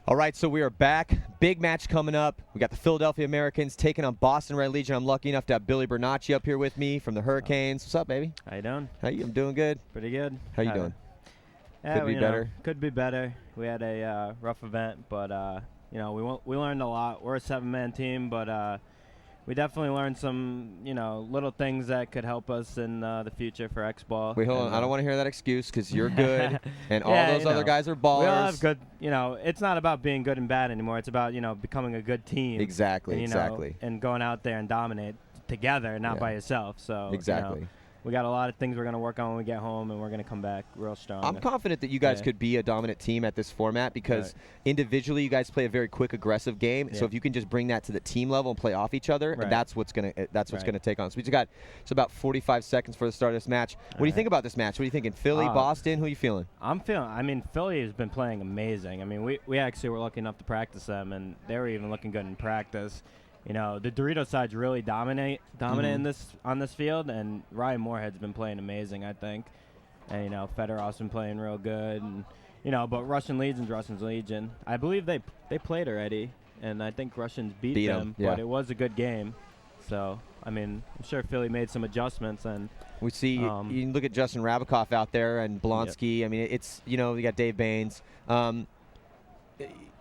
All right, so we are back. Big match coming up. We got the Philadelphia Americans taking on Boston Red Legion. I'm lucky enough to have Billy Bernacchi up here with me from the Hurricanes. What's up, baby? How you doing? I'm doing good. Pretty good. How you doing? Yeah, Could be better. Could be better. We had a rough event, but we learned a lot. We're a 7-man team, but we definitely learned some little things that could help us in the future for X-ball. Wait, hold on. I don't want to hear that excuse because you're good, and all those other guys are ballers. We all have good. It's not about being good and bad anymore. It's about becoming a good team. Exactly. And, and going out there and dominate together, not by yourself. So exactly. We got a lot of things we're going to work on when we get home, and we're going to come back real strong. I'm confident that you guys could be a dominant team at this format because individually you guys play a very quick, aggressive game. So if you can just bring that to the team level and play off each other, and that's what's going to take on. So we just got about 45 seconds for the start of this match. What do you think about this match? What are you thinking? Philly, Boston? Who are you feeling? Philly has been playing amazing. We actually were lucky enough to practice them, and they were even looking good in practice. The Dorito side's really dominant on this field, and Ryan Moorhead's been playing amazing, I think. And Fedorov's been playing real good, and but Russian Legion. I believe they played already, and I think Russians beat them, but it was a good game. So I'm sure Philly made some adjustments, and we see you can look at Justin Rabikoff out there and Blonsky. It's we got Dave Baines.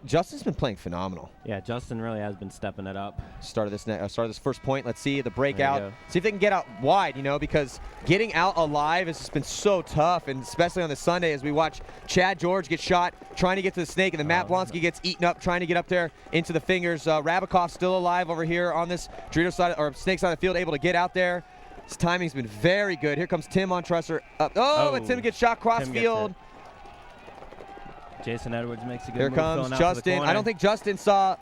Justin's been playing phenomenal. Yeah, Justin really has been stepping it up. Start of this first point. Let's see the breakout. See if they can get out wide, because getting out alive has just been so tough, and especially on the Sunday as we watch Chad George get shot trying to get to the snake, and then Matt Blonsky gets eaten up trying to get up there into the fingers. Rabikoff still alive over here on this Dorito side or snake side of the field, able to get out there. His timing's been very good. Here comes Tim on Trusser. And Tim gets shot cross field. Jason Edwards makes a good move. Here comes Justin. I don't think Justin saw.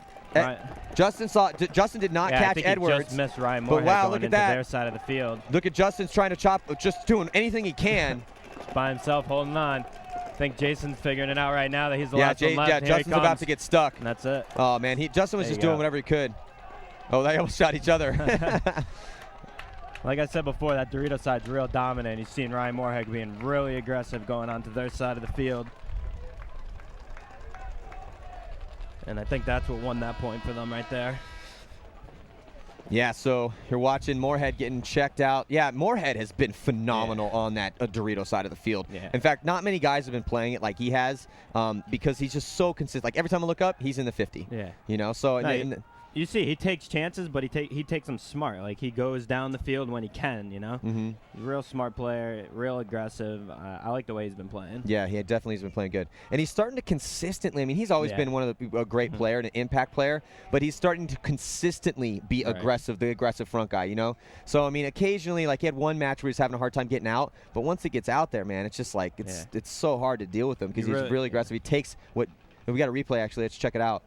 Justin did not catch Edwards. He just missed Ryan Moorhead going into their side of the field. Look at Justin's trying to chop, just doing anything he can. By himself, holding on. I think Jason's figuring it out right now that he's the last one left. Yeah, Justin's about to get stuck. And that's it. Oh, man. Justin was just doing whatever he could. Oh, they almost shot each other. Like I said before, that Dorito side's real dominant. You've seen Ryan Moorhead being really aggressive going onto their side of the field. And I think that's what won that point for them right there. Yeah, so you're watching Moorhead getting checked out. Yeah, Moorhead has been phenomenal on that Dorito side of the field. Yeah. In fact, not many guys have been playing it like he has because he's just so consistent. Like every time I look up, he's in the 50. Yeah. So you see, he takes chances, but he takes them smart. Like he goes down the field when he can. He's a real smart player, real aggressive. I like the way he's been playing. Yeah, he definitely has been playing good, and he's starting to consistently. He's always been a great player and an impact player, but he's starting to consistently be aggressive, the aggressive front guy. So occasionally, like he had one match where he's having a hard time getting out, but once it gets out there, man, it's just like it's so hard to deal with him because he's really aggressive. He takes what we got a replay actually. Let's check it out.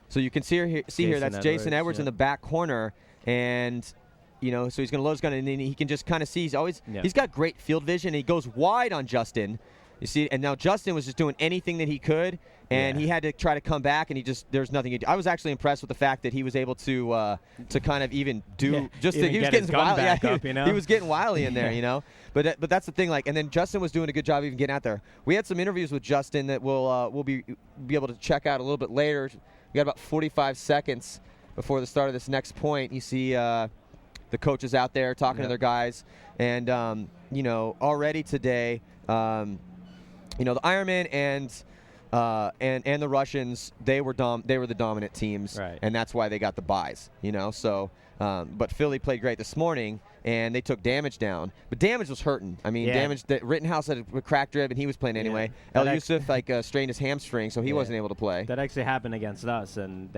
So you can see here that's Jason Edwards in the back corner, and so he's going to load his gun, and then he can just kind of see. He's got great field vision. He goes wide on Justin, you see, and now Justin was just doing anything that he could, and he had to try to come back, and there's nothing he could do. I was actually impressed with the fact that he was able to kind of even do he was getting wily. He was getting wily in there, But that's the thing, and then Justin was doing a good job even getting out there. We had some interviews with Justin that we'll be able to check out a little bit later. We got about 45 seconds before the start of this next point. You see the coaches out there talking to their guys, and already today, the Ironmen and the Russians, they were the dominant teams, and that's why they got the buys. So but Philly played great this morning, and they took Damage down. But Damage was hurting. Damage. Rittenhouse had a cracked rib, and he was playing anyway. El Yusuf strained his hamstring, so he wasn't able to play. That actually happened against us, and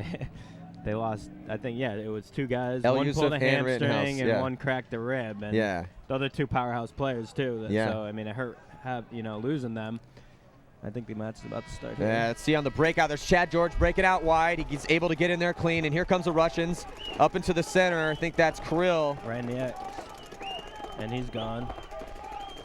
they lost. I think it was two guys. El one Yusuf pulled a and hamstring, and one cracked the rib. And the other two powerhouse players too. So it hurt. Losing them. I think the match is about to start here. Yeah, let's see on the breakout. There's Chad George breaking out wide. He's able to get in there clean, and here comes the Russians up into the center. I think that's Kirill. Right in the X. And he's gone.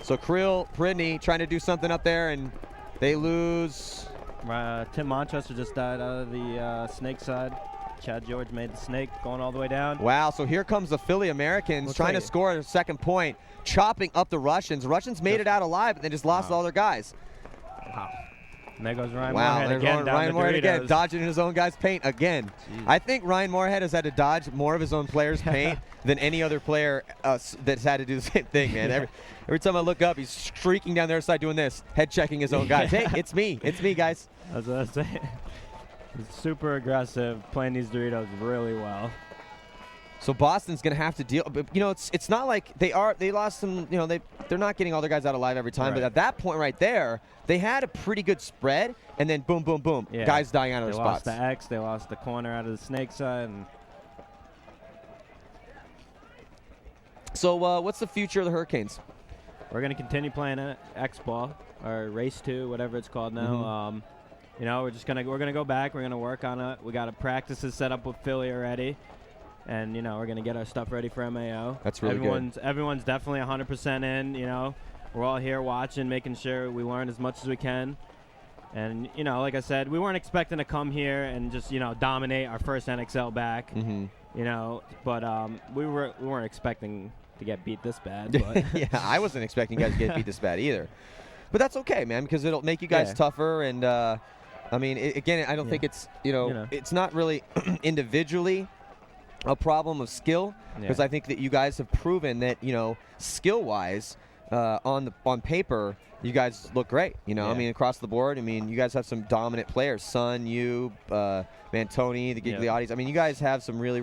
So Kirill, Pridney trying to do something up there, and they lose. Tim Montrester just died out of the snake side. Chad George made the snake going all the way down. Wow, so here comes the Philly Americans trying to score a second point, chopping up the Russians. Russians made it out alive, but they just lost all their guys. Wow. And there goes Ryan wow, Moorhead there's again. Ryan Moorhead again, Doritos. dodging in his own guy's paint again. Jeez. I think Ryan Moorhead has had to dodge more of his own players' paint than any other player that's had to do the same thing, man. Every time I look up, he's streaking down the other side doing this, head checking his own guys. Hey, it's me, guys. That's what I was saying. He's super aggressive, playing these Doritos really well. So Boston's going to have to deal. But, it's not like they lost some. They're not getting all their guys out alive every time. Right. But at that point right there, they had a pretty good spread, and then boom, boom, boom, guys dying out of their spots. They lost the X. They lost the corner out of the snake side. And so what's the future of the Hurricanes? we're going to continue playing X ball or Race 2, whatever it's called now. Mm-hmm. We're gonna go back. We're gonna work on it. We got a practices set up with Philly already. And, we're going to get our stuff ready for MAO. That's really good. Everyone's definitely 100% in, We're all here watching, making sure we learn as much as we can. And, like I said, we weren't expecting to come here and just, dominate our first NXL back. Mm-hmm. But we weren't expecting to get beat this bad. But yeah, I wasn't expecting you guys to get beat this bad either. But that's okay, man, because it'll make you guys tougher. And, I don't think it's, it's not really individually a problem of skill, because I think that you guys have proven that skill-wise on paper you guys look great. I mean, across the board. I mean, you guys have some dominant players. Son, you, Mantoni, the Gigliottis. I mean, you guys have some really.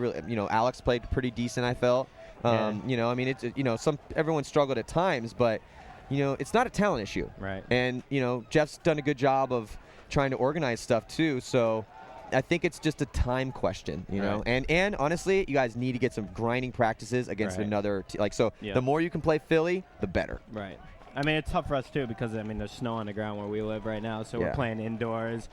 Alex played pretty decent, I felt. I mean, it's everyone struggled at times, but it's not a talent issue. Right. And Jeff's done a good job of trying to organize stuff too. So I think it's just a time question, Right. and honestly, you guys need to get some grinding practices against another the more you can play Philly, the better. Right. I mean, it's tough for us too because there's snow on the ground where we live right now, so we're playing indoors.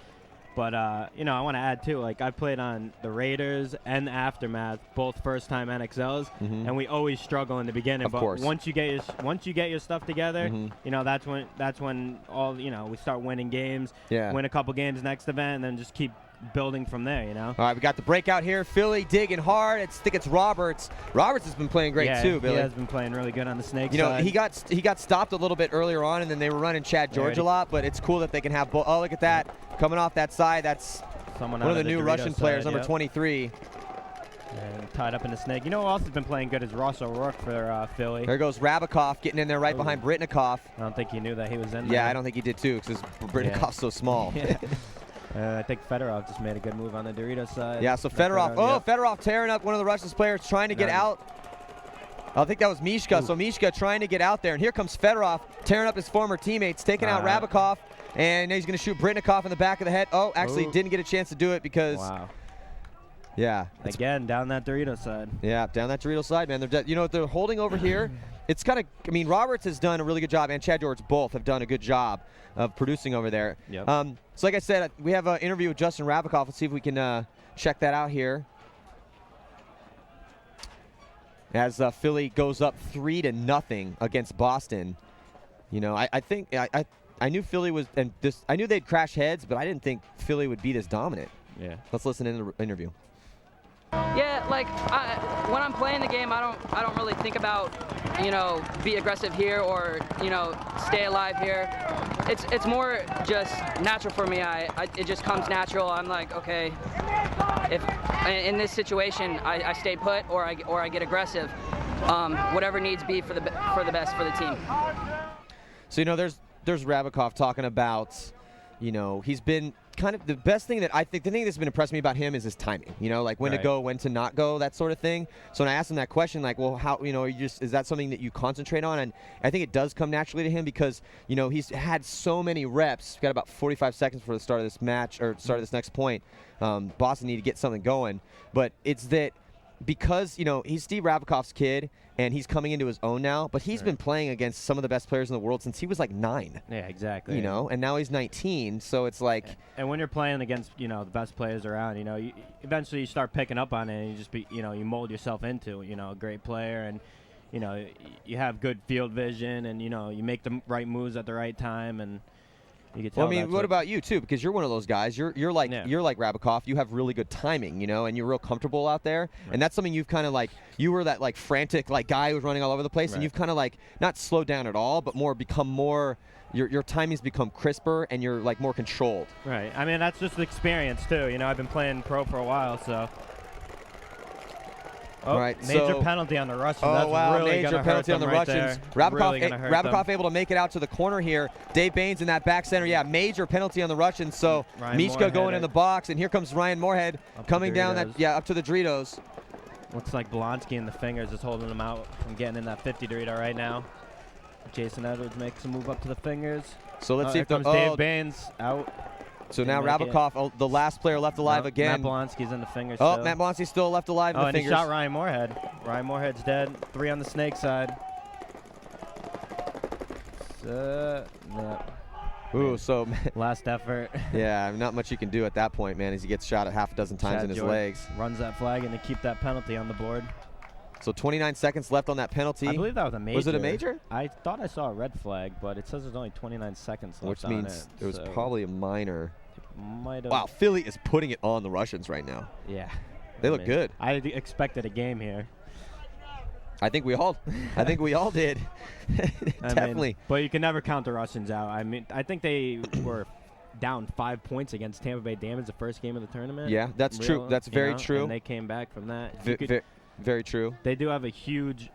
But I want to add too, like I played on the Raiders and the Aftermath, both first-time NXLs, and we always struggle in the beginning. Of but course. once you get your stuff together, that's when all we start winning games. Yeah. Win a couple games next event, and then just keep building from there. All right, we got the breakout here. Philly digging hard. I think it's Roberts. Roberts has been playing great too, Billy. He has been playing really good on the snake side. He got stopped a little bit earlier on, and then they were running Chad George a lot. But it's cool that they can have both. Oh, look at that coming off that side. That's someone one of the new Dorito Russian players, side, number 23. And tied up in the snake. Who else has been playing good is Ross O'Rourke for Philly. There goes Rabikoff getting in there right behind Britnikoff. I don't think he knew that he was in there. Yeah, I don't think he did too, because Britnikoff's so small. I think Fedorov just made a good move on the Dorito side. Yeah, so Fedorov. Fedorov tearing up one of the Russian players, trying to get out. I think that was Mishka. So Mishka trying to get out there, and here comes Fedorov tearing up his former teammates, taking out Rabikoff, and he's going to shoot Britnikoff in the back of the head. Oh, actually didn't get a chance to do it because. Wow. Yeah. Again, down that Dorito side. Yeah, down that Dorito side, man. They're holding over here. It's kind of, I mean, Roberts has done a really good job, and Chad George both have done a good job of producing over there. Yep. So like I said, we have an interview with Justin Rabikoff. Let's see if we can check that out here. As Philly goes up 3-0 against Boston. I think I knew Philly was, and I knew they'd crash heads, but I didn't think Philly would be this dominant. Yeah. Let's listen in the interview. Yeah, when I'm playing the game, I don't really think about, be aggressive here or, stay alive here. It's more just natural for me. It just comes natural. I'm like, okay, if in this situation I stay put or I get aggressive, whatever needs be for the best for the team. So there's Rabikoff talking about, he's been kind of the best thing that the thing that's been impressed me about him is his timing, like when to go, when to not go, that sort of thing. So when I asked him that question, like, well, how, is that something that you concentrate on? And I think it does come naturally to him because, he's had so many reps. We've got about 45 seconds for the start of this match or start of this next point. Boston need to get something going, but it's that because, he's Steve Rabikoff's kid and he's coming into his own now, but he's been playing against some of the best players in the world since he was like 9. Yeah, exactly. And now he's 19, so it's like. And when you're playing against, the best players around, eventually you start picking up on it and you just you mold yourself into, a great player and, you have good field vision and, you make the right moves at the right time and, You could tell. Well, I mean, what about you too? Because you're one of those guys. You're like Rabikov. You have really good timing, and you're real comfortable out there. Right. And that's something you've kind of like. You were that like frantic like guy who was running all over the place, and you've kind of like not slowed down at all, but become more. Your timing's become crisper, and you're like more controlled. Right. I mean, that's just experience too. I've been playing pro for a while, so. Oh, all right, major penalty on the Russians. Oh, that's wow, really major penalty on the Russians. Rabikov able to make it out to the corner here. Dave Baines in that back center. Yeah, major penalty on the Russians. So Mishka going in the box, and here comes Ryan Moorhead coming down that. Yeah, up to the Doritos. Looks like Blonsky in the fingers is holding him out from getting in that 50 Dorito right now. Jason Edwards makes a move up to the fingers. So let's see if Dave Baines out. So now Rabikov, the last player left alive again. Matt Blonsky's in the fingers. Oh, Matt Blonsky's still left alive in the fingers. And he shot Ryan Moorhead. Ryan Moorhead's dead. 3 on the snake side. Ooh, so last effort. Yeah, not much you can do at that point, man, as he gets shot a half a dozen times in his legs. Runs that flag and to keep that penalty on the board. So 29 seconds left on that penalty. I believe that was a major. Was it a major? I thought I saw a red flag, but it says there's only 29 seconds left. Which means it was probably a minor. Might have. Wow, Philly is putting it on the Russians right now. Yeah. They look good. I expected a game here. I think we all did. Definitely. But you can never count the Russians out. I mean, I think they were down 5 points against Tampa Bay Damage the first game of the tournament. Yeah, that's true. That's very true. And they came back from that. Very true. They do have a huge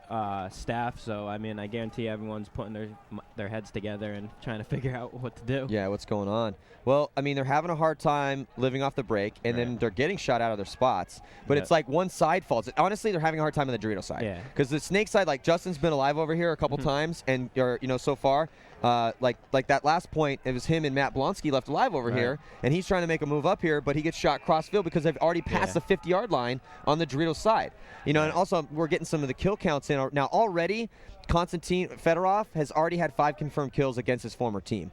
staff, so I mean, I guarantee everyone's putting their heads together and trying to figure out what to do. Yeah, what's going on? Well, I mean, they're having a hard time living off the break, and then they're getting shot out of their spots. But it's like one side falls. Honestly, they're having a hard time on the Dorito side. Yeah. Because the snake side, like Justin's been alive over here a couple times, and so far. Like that last point, it was him and Matt Blonsky left alive over here, and he's trying to make a move up here, but he gets shot cross-field because they've already passed the 50-yard line on the Dorito side. And also we're getting some of the kill counts in. Now already, Konstantin Fedorov has already had 5 confirmed kills against his former team,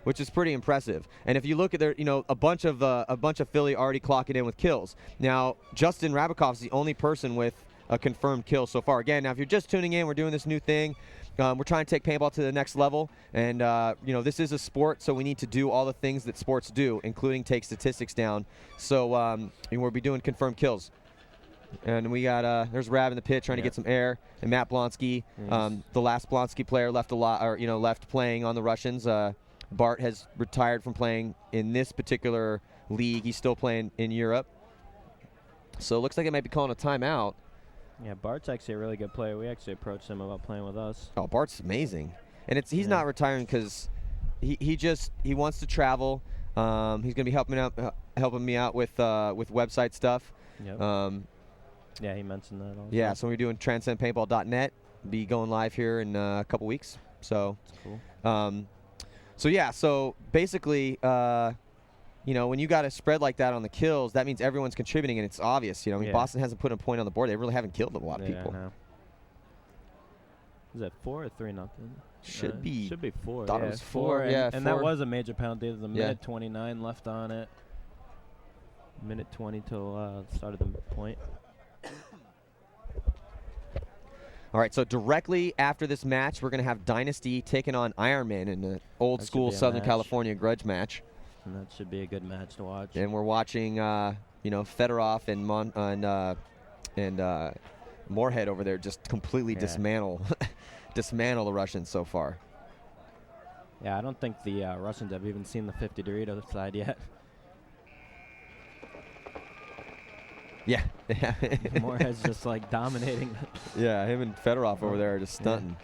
which is pretty impressive. And if you look at their, a bunch of Philly already clocking in with kills. Now, Justin Rabikov's the only person with a confirmed kill so far. Again, now if you're just tuning in, we're doing this new thing. We're trying to take paintball to the next level, and this is a sport, so we need to do all the things that sports do, including take statistics down. So we'll be doing confirmed kills. And we got there's Rab in the pit trying to get some air, and Matt Blonsky, the last Blonsky player left left playing on the Russians. Bart has retired from playing in this particular league. He's still playing in Europe. So it looks like it might be calling a timeout. Yeah, Bart's actually a really good player. We actually approached him about playing with us. Oh, Bart's amazing, and he's not retiring because he wants to travel. He's gonna be helping me out with website stuff. Yep. Yeah, he mentioned that also. Yeah, so we're doing transcendpaintball.net. Be going live here in a couple weeks. So that's cool. So basically. When you got a spread like that on the kills, that means everyone's contributing, and it's obvious. Boston hasn't put a point on the board. They really haven't killed a lot of people. No. Is that 4 or 3-0? Should be 4. Thought it was 4. And 4. That was a major penalty. There's a minute 29 left on it. Minute 20 till start of the point. All right, so directly after this match, we're going to have Dynasty taking on Ironman in an old-school Southern California grudge match. And that should be a good match to watch. And we're watching, Fedorov and Moorhead over there just completely dismantle the Russians so far. Yeah, I don't think the Russians have even seen the 50 Dorito side yet. Yeah. Moorhead's just like dominating. Yeah, him and Fedorov over there are just stunting.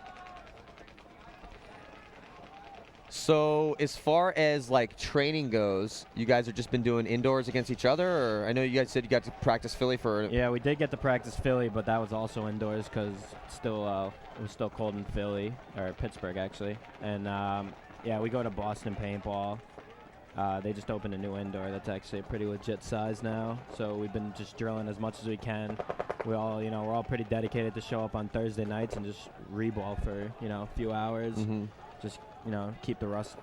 So as far as like training goes, you guys have just been doing indoors against each other, or I know you guys said you got to practice Philly for. Yeah, we did get to practice Philly, but that was also indoors because it was still cold in Philly or Pittsburgh actually, and we go to Boston Paintball. They just opened a new indoor that's actually a pretty legit size now, so we've been just drilling as much as we can. We're all pretty dedicated to show up on Thursday nights and just reball for a few hours. Mm-hmm. Just keep the rust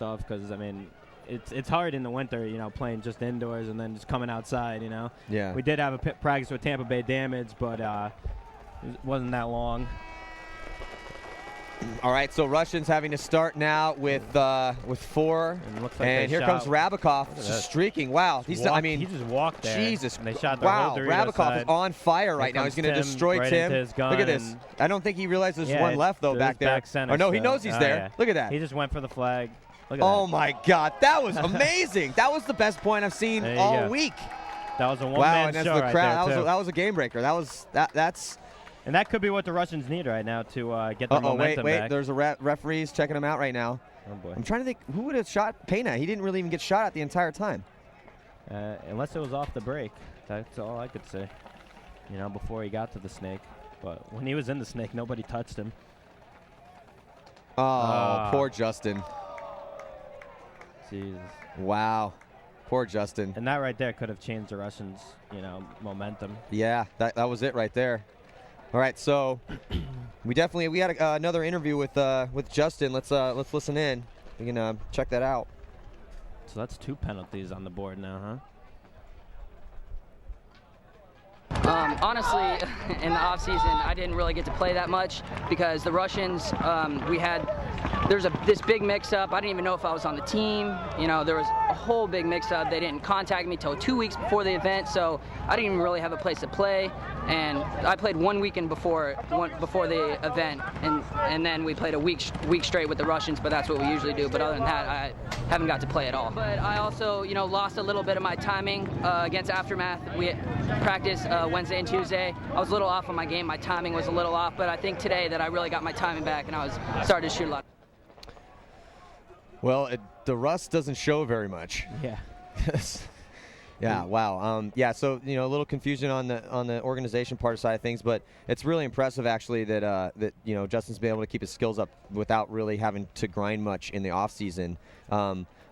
off, because I mean it's hard in the winter, playing just indoors and then just coming outside. Yeah. We did have a practice with Tampa Bay Damage, but it wasn't that long. All right, so Russians having to start now with 4, and here comes Rabakov just streaking. Wow, he just walked there. Jesus, and they shot the wow, whole Rabakov side. is on fire right now. He's going to destroy right Tim. Look at this. I don't think he realized there's one left though back there. Center, oh no, he knows he's there. Yeah. Look at that. He just went for the flag. Look at that. My God, that was amazing. That was the best point I've seen all week. That was a one-man show the right crowd. there, that was a game breaker. That's. And that could be what the Russians need right now to get their momentum wait. back. There's a referees checking him out right now. Oh, boy. I'm trying to think, who would have shot Pena? He didn't really even get shot at the entire time. Unless it was off the break. That's all I could say, before he got to the snake. But when he was in the snake, nobody touched him. Oh, poor Justin. Jesus. Wow. Poor Justin. And that right there could have changed the Russians, momentum. Yeah, that was it right there. All right, so we had another interview with Justin. Let's listen in. We can check that out. So that's 2 penalties on the board now, huh? Honestly, in the off season, I didn't really get to play that much because the Russians, there's this big mix-up. I didn't even know if I was on the team. There was a whole big mix-up. They didn't contact me till 2 weeks before the event, so I didn't even really have a place to play. And I played 1 weekend before the event, and then we played a week straight with the Russians. But that's what we usually do. But other than that, I haven't got to play at all. But I also, lost a little bit of my timing against Aftermath. We practiced Wednesday and Tuesday. I was a little off on my game. My timing was a little off, but I think today that I really got my timing back, and I was starting to shoot a lot. Well, the rust doesn't show very much. Yeah. Yeah. Wow. So a little confusion on the organization part side of things, but it's really impressive actually that Justin's been able to keep his skills up without really having to grind much in the off season.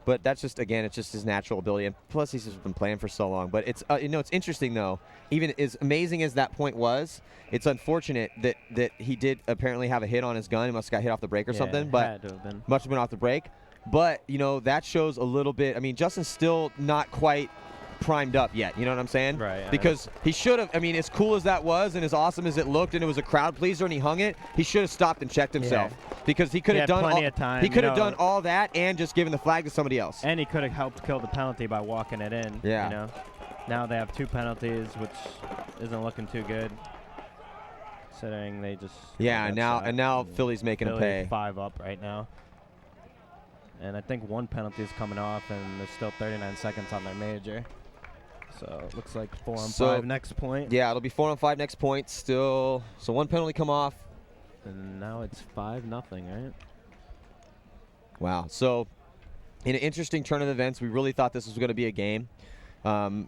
But that's just it's just his natural ability, and plus he's just been playing for so long. But it's it's interesting though. Even as amazing as that point was, it's unfortunate that he did apparently have a hit on his gun. He must have got hit off the break or something. But must have been off the break. But that shows a little bit. I mean, Justin's still not quite primed up yet. You know what I'm saying? Right. Because he should have. I mean, as cool as that was and as awesome as it looked, and it was a crowd pleaser, and he hung it. He should have stopped and checked himself because he could have done plenty of time. He could have done all that and just given the flag to somebody else. And he could have helped kill the penalty by walking it in. Yeah. Now they have 2 penalties, which isn't looking too good. Considering they just. Yeah. Now Philly's making him pay. 5 up right now. And I think 1 penalty is coming off, and there's still 39 seconds on their major. So it looks like 4 on 5 next point. Yeah, it'll be 4 on 5 next point still. So 1 penalty come off. And now it's 5-0, right? Wow. So in an interesting turn of events, we really thought this was going to be a game. It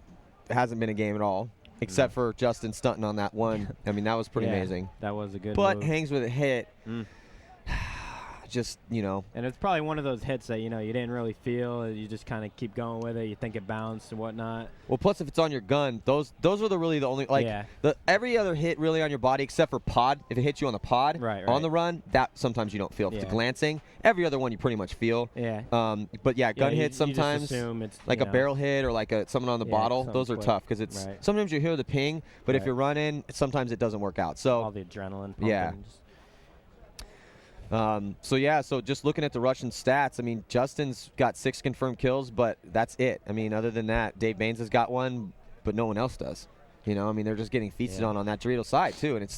hasn't been a game at all, except for Justin stunting on that one. I mean, that was pretty amazing. That was a good But move. hangs with a hit. Just, And it's probably one of those hits that, you didn't really feel. You just kind of keep going with it. You think it bounced and whatnot. Well, plus if it's on your gun, those are the only, every other hit really on your body except for pod, if it hits you on the pod, on the run, that sometimes you don't feel. If it's glancing, every other one you pretty much feel. Yeah. But gun hits sometimes, you just assume it's, like a barrel hit or like someone on the bottle, those are tough because it's sometimes you hear the ping, but if you're running, sometimes it doesn't work out. So all the adrenaline pumping. Yeah. So just looking at the Russian stats, I mean, Justin's got 6 confirmed kills, but that's it. I mean, other than that, Dave Baines has got 1, but no one else does. I mean, they're just getting feasted on that Dorito side, too, and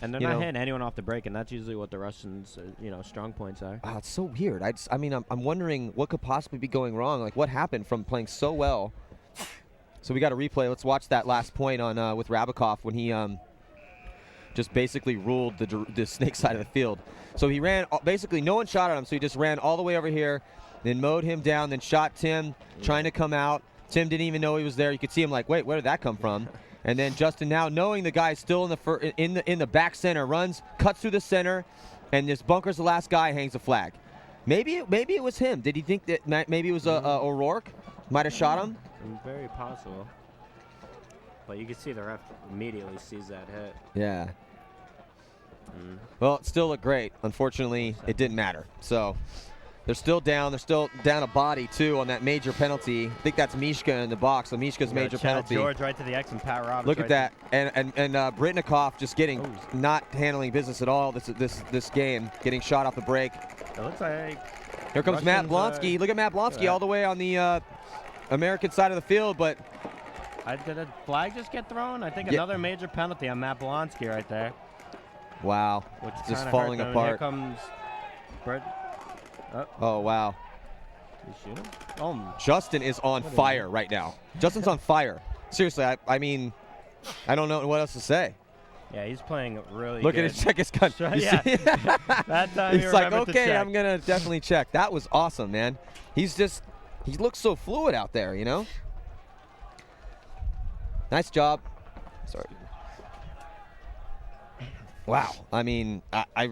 And they're not hitting anyone off the break, and that's usually what the Russians, strong points are. It's so weird. I'm wondering what could possibly be going wrong. Like, what happened from playing so well? So we got a replay. Let's watch that last point on with Rabakov when he just basically ruled the snake side of the field. So he ran, basically no one shot at him, so he just ran all the way over here, then mowed him down, then shot Tim, trying to come out. Tim didn't even know he was there. You could see him like, wait, where did that come from? And then Justin, now knowing the guy's still in the back center, runs, cuts through the center, and just bunkers the last guy, hangs a flag. Maybe it was him. Did he think that maybe it was O'Rourke? Might have shot him? Very possible. But you can see the ref immediately sees that hit. Yeah. Well, it still looked great. Unfortunately, it didn't matter. So They're still down. They're still down a body, too, on that major penalty. I think that's Mishka in the box. So Mishka's major penalty. George right to the X and Pat Roberts. Look at that. And Britnikoff just not handling business at all this game, getting shot off the break. It looks like here comes Matt Blonsky. Look at Matt Blonsky all the way on the American side of the field, but did a flag just get thrown? I think another major penalty on Matt Blonsky right there. Wow. Which just falling apart. Here comes Brett. Oh, wow. You shoot him? Oh, Justin is on fire right now. Justin's on fire. Seriously, I mean, I don't know what else to say. Yeah, he's playing really Look good. at his check his gun. Yeah. That time he's like, okay, I'm going to definitely check. That was awesome, man. He looks so fluid out there, you know? Nice job. Sorry. Wow. I mean, I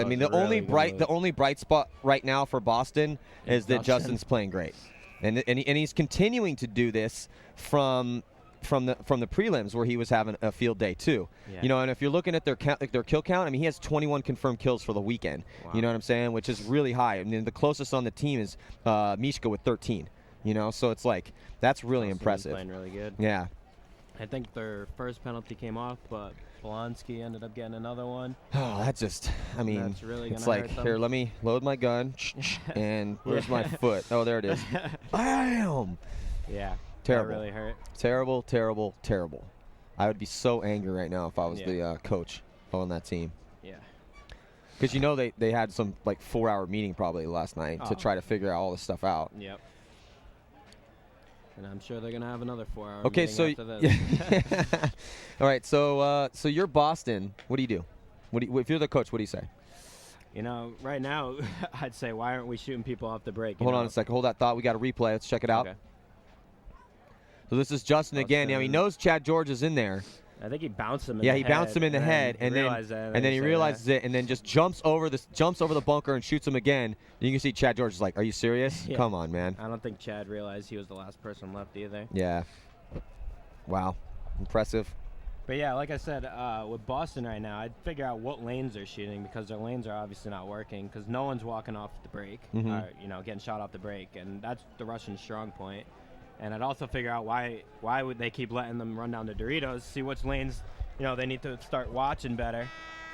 mean, the only bright spot right now for Boston is that Justin's playing great, and he's continuing to do this from the prelims where he was having a field day too. Yeah. You know, and if you're looking at their kill count, I mean, he has 21 confirmed kills for the weekend. Wow. You know what I'm saying? Which is really high. I mean, the closest on the team is Mishka with 13. You know, so it's like that's really impressive. Playing really good. Yeah. I think their first penalty came off, but Blonsky ended up getting another one. Oh, that's just, I mean, that's really it's like, here, let me load my gun, and where's my foot? Oh, there it is. Bam! Yeah. Terrible. That really hurt. Terrible, terrible, terrible. I would be so angry right now if I was the coach on that team. Yeah. Because, you know, they had some, like, 4-hour meeting probably last night to try to figure all this stuff out. Yep. And I'm sure they're going to have another 4-hour meeting after this. All right, so you're Boston. What do you do? If you're the coach, what do you say? You know, right now, I'd say, why aren't we shooting people off the break? Hold on a second. Hold that thought. We got a replay. Let's check it out. Okay. So this is Justin again. Now, he knows Chad George is in there. I think he bounced him in the head. Yeah, he bounced him in the head, and then he realizes it, and then just jumps over the bunker and shoots him again. And you can see Chad George is like, "Are you serious? Yeah. Come on, man." I don't think Chad realized he was the last person left either. Yeah. Wow. Impressive. But yeah, like I said, with Boston right now, I'd figure out what lanes they're shooting because their lanes are obviously not working because no one's walking off the break, or, getting shot off the break, and that's the Russian strong point. And I'd also figure out why would they keep letting them run down the Doritos, see which lanes, they need to start watching better.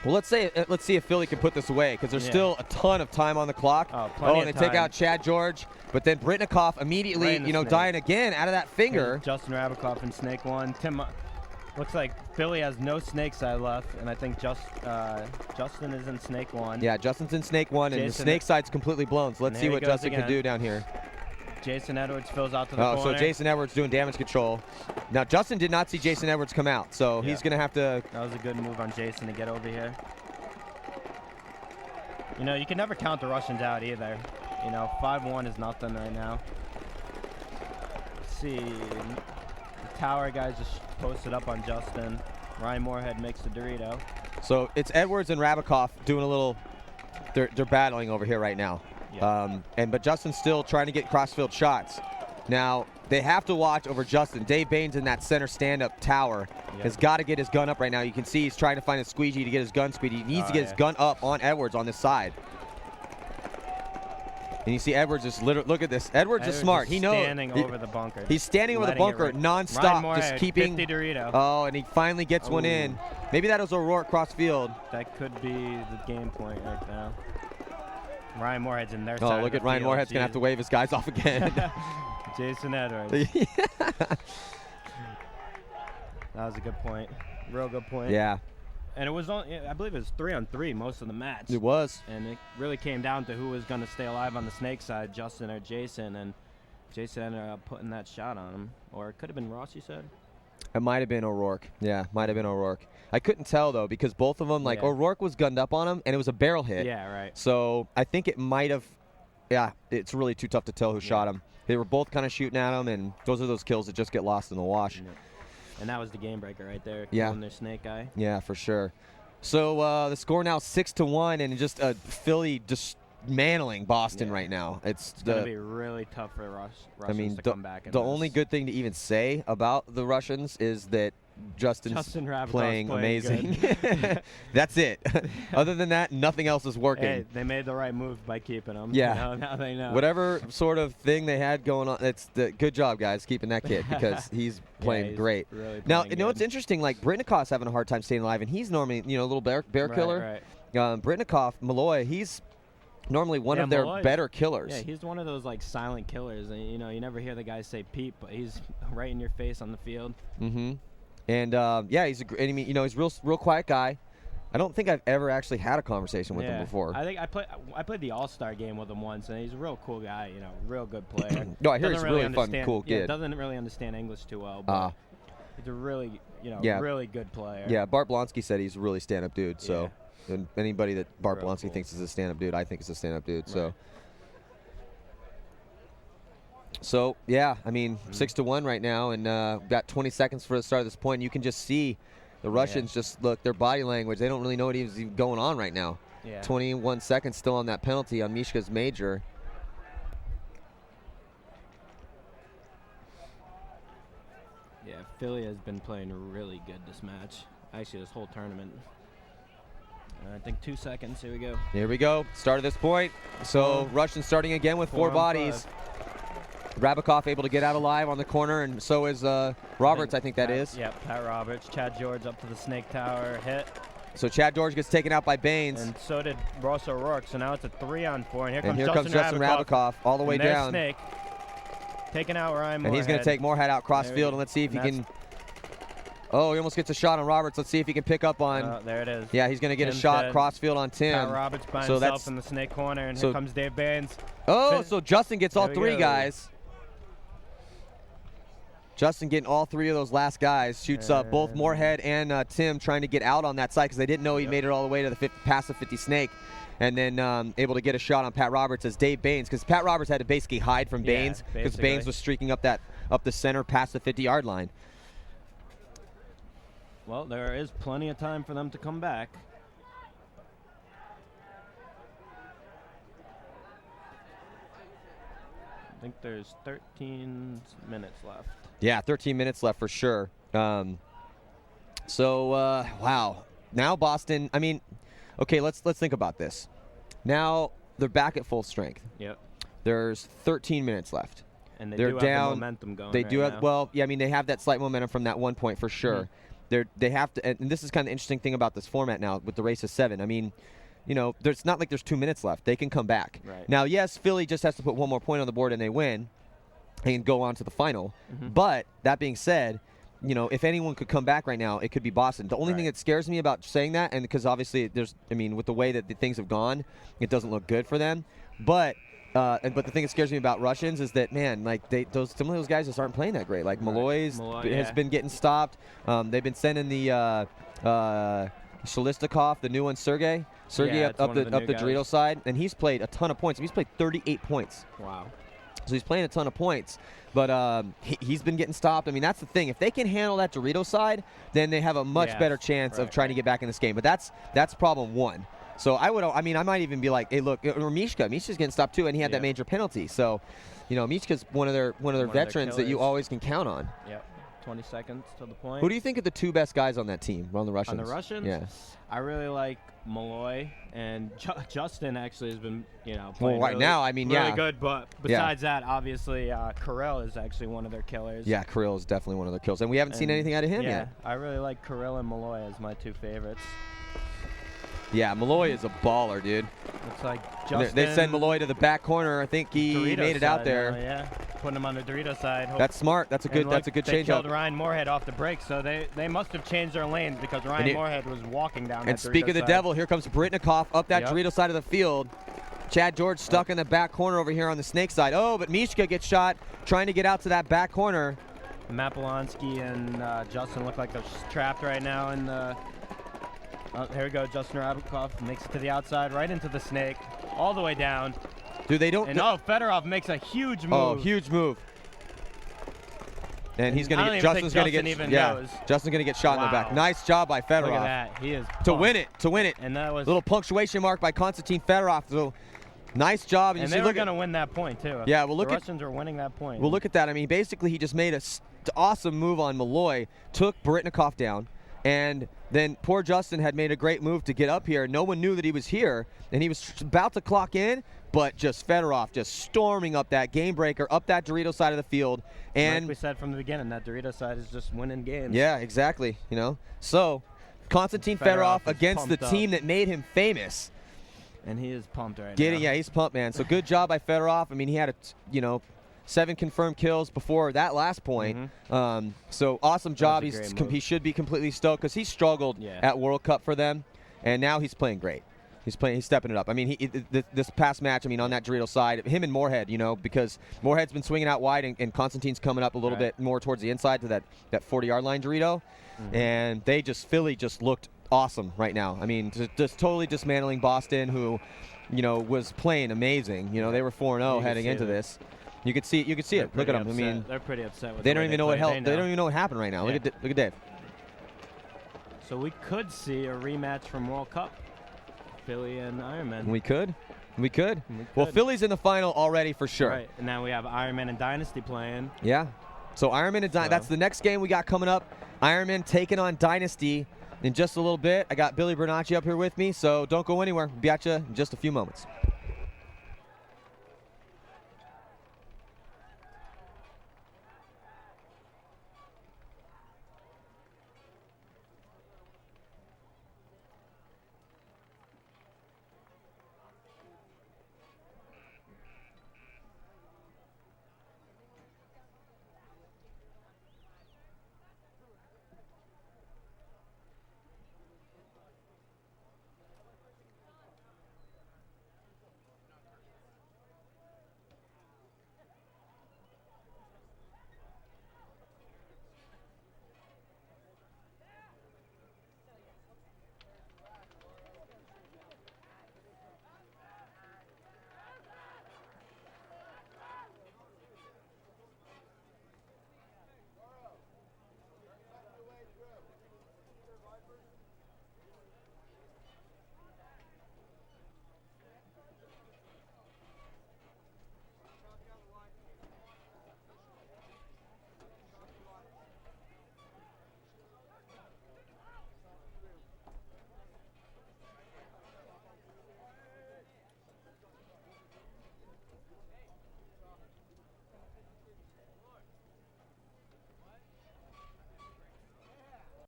Well, let's see if Philly can put this away because there's still a ton of time on the clock. And they take out Chad George, but then Britnikoff immediately, dying again out of that finger. Justin Rabikoff in snake one. Tim, looks like Philly has no snake side left, and I think Justin is in snake one. Yeah, Justin's in snake one, and the snake side's completely blown. So let's see what Justin can do down here. Jason Edwards fills out to the corner. So Jason Edwards doing damage control. Now, Justin did not see Jason Edwards come out, so he's going to have to... That was a good move on Jason to get over here. You can never count the Russians out either. 5-1 is nothing right now. Let's see. The tower guys just posted up on Justin. Ryan Moorhead makes the Dorito. So it's Edwards and Rabikoff doing a little... They're battling over here right now. Yeah. But Justin's still trying to get crossfield shots. Now, they have to watch over Justin. Dave Baines in that center stand-up tower has got to get his gun up right now. You can see he's trying to find a squeegee to get his gun squeegee. He needs to get his gun up on Edwards on this side. And you see Edwards is look at this. Edwards is smart. He knows. Standing over the bunker. He's standing over the bunker nonstop, just keeping. 50 Dorito. Oh, and he finally gets one in. Maybe that was O'Rourke crossfield. That could be the game point right now. Ryan Moorhead's in their side. Oh, look at Ryan Moorhead's going to have to wave his guys off again. Jason Edwards. That was a good point. Real good point. Yeah. And it was I believe it was 3-on-3 most of the match. It was. And it really came down to who was going to stay alive on the snake side, Justin or Jason. And Jason ended up putting that shot on him. Or it could have been Ross, you said? It might have been O'Rourke. Yeah, might have been O'Rourke. I couldn't tell, though, because both of them, O'Rourke was gunned up on him, and it was a barrel hit. Yeah, right. So I think it might have, it's really too tough to tell who shot him. They were both kind of shooting at him, and those are those kills that just get lost in the wash. And that was the game breaker right there, killing their snake guy. Yeah, for sure. So the score now 6-1, and just Philly just manhandling Boston right now. It's going to be really tough for Russians to come back. The only good thing to even say about the Russians is that Justin's playing amazing. That's it. Other than that, nothing else is working. Hey, they made the right move by keeping him. Yeah. Now they know. Whatever sort of thing they had going on, good job, guys, keeping that kid because he's playing great. Really now, playing what's interesting, like Britnikov's having a hard time staying alive, and he's normally, a little bear killer. Right. Britnikov, Malloy, he's normally one of their better killers. Yeah, he's one of those like silent killers. And, you never hear the guy say peep, but he's right in your face on the field. Mm-hmm. And he's he's real quiet guy. I don't think I've ever actually had a conversation with him before. I think I played the All-Star game with him once, and he's a real cool guy. Real good player. No, I hear he's really fun, cool kid. Yeah, doesn't really understand English too well, but he's a really, really good player. Yeah, Bart Blonsky said he's a really stand-up dude. So, and anybody that Bart Blonsky thinks is a stand-up dude, I think is a stand-up dude. Right. So, yeah, 6-1 right now, and got 20 seconds for the start of this point. You can just see the Russians just look, their body language. They don't really know what is even going on right now. Yeah. 21 seconds still on that penalty on Mishka's major. Yeah, Philly has been playing really good this match. Actually, this whole tournament. I think 2 seconds. Here we go. Here we go. Start of this point. So Russians starting again with 4 bodies. Rabikov able to get out alive on the corner, and so is Roberts, I think that is. Yeah, Pat Roberts. Chad George up to the snake tower, hit. So Chad George gets taken out by Baines. And so did Ross O'Rourke, so now it's a 3-on-4. And here comes Justin Rabikov all the way down. Snake. Taking out Ryan Moorhead. And he's going to take Moorhead out cross field, and let's see if he can. Oh, he almost gets a shot on Roberts. Let's see if he can pick up on. There it is. Yeah, he's going to get a shot cross field on Tim. Pat Roberts by himself in the snake corner, and here comes Dave Baines. Oh, so Justin gets all 3 guys. Justin getting all 3 of those last guys. Shoots up both Moorhead and Tim trying to get out on that side because they didn't know he made it all the way to the past the 50 snake. And then able to get a shot on Pat Roberts as Dave Baines, because Pat Roberts had to basically hide from Baines because Baines was streaking up the center past the 50-yard line. Well, there is plenty of time for them to come back. I think there's 13 minutes left. Yeah, 13 minutes left for sure. Wow. Now Boston, okay, let's think about this. Now they're back at full strength. Yep. There's 13 minutes left. And they're do down. Have the momentum going. They do have now. Well, yeah, they have that slight momentum from that 1 point for sure. Mm-hmm. They have to, and this is kind of the interesting thing about this format now with the race of 7. It's not like there's 2 minutes left. They can come back. Right. Now, yes, Philly just has to put 1 more point on the board and they win and go on to the final. Mm-hmm. But that being said, if anyone could come back right now, it could be Boston. The only thing that scares me about saying that, and because obviously with the way that the things have gone, it doesn't look good for them. But the thing that scares me about Russians is that, man, like some of those guys just aren't playing that great. Like Malloy has been getting stopped. They've been sending the Shalistikov, the new one, Sergey up the Dorito side, and he's played a ton of points. He's played 38 points. Wow. So he's playing a ton of points, but he's been getting stopped. That's the thing. If they can handle that Dorito side, then they have a much better chance of trying to get back in this game. But that's problem 1. So I might even be like, hey, look, or Mishka's getting stopped too, and he had that major penalty. So, Mishka's one of their veterans that you always can count on. Yep. 20 seconds to the point. Who do you think are the 2 best guys on that team, on the Russians? On the Russians? Yeah. I really like Malloy, and Justin actually has been, playing really good. But besides that, obviously, Kirill is actually one of their killers. Yeah, Kirill is definitely one of their killers, and we haven't seen anything out of him yet. I really like Kirill and Malloy as my 2 favorites. Yeah, Malloy is a baller, dude. Looks like Justin. They send Malloy to the back corner. I think he Dorito made it out there. Now, putting him on the Dorito side. That's smart. That's a good change. They killed Ryan Moorhead off the break, so they must have changed their lanes because Ryan Moorhead was walking down that Dorito side. And speak of the devil, here comes Britnikov up that Dorito side of the field. Chad George stuck in the back corner over here on the snake side. Oh, but Mishka gets shot trying to get out to that back corner. Matt Polonsky and Justin look like they're trapped right now in the... here we go. Justin Rabikov makes it to the outside, right into the snake, all the way down. Dude, they don't. And Fedorov makes a huge move. Oh, huge move. And he's gonna get. Justin's gonna get. Justin's gonna get shot in the back. Nice job by Fedorov. Look at that. He is to win it. And that was little punctuation mark by Konstantin Fedorov. So Nice job. And they were going to win that point, too. Yeah, well, look the Russians are winning that point. Well, look at that. I mean, basically, he just made an awesome move on Malloy, took Barytnikov down, and then poor Justin had made a great move to get up here. No one knew that he was here, and he was about to clock in, but just Fedorov just storming up that game breaker, up that Dorito side of the field. And like we said from the beginning, that Dorito side is just winning games. Yeah, exactly. You know, so Konstantin Fedorov against the team that made him famous. And he is pumped right now. Yeah, he's pumped, man. So good job by Fedorov. I mean, he had 7 confirmed kills before that last point. So awesome job. He should be completely stoked because he struggled at World Cup for them, and now he's playing great. He's stepping it up. I mean, this past match, I mean, on that Dorito side, him and Moorhead, because Moorhead's been swinging out wide, and Konstantin's coming up a little bit more towards the inside to that 40-yard line Dorito, and Philly just looked awesome right now. I mean, just totally dismantling Boston, who, was playing amazing. They were 4-0 heading into this. You could see it. Look at them. Upset. I mean, they're pretty upset with they don't even know what They don't even know what happened right now. Yeah. Look at Dave. So we could see a rematch from World Cup. Philly and Ironman. We could. Well, Philly's in the final already for sure. Right, and now we have Ironman and Dynasty playing. Yeah. So Ironman and Dynasty, that's the next game we got coming up. Ironman taking on Dynasty in just a little bit. I got Billy Bernacci up here with me, so don't go anywhere. We'll be at you in just a few moments.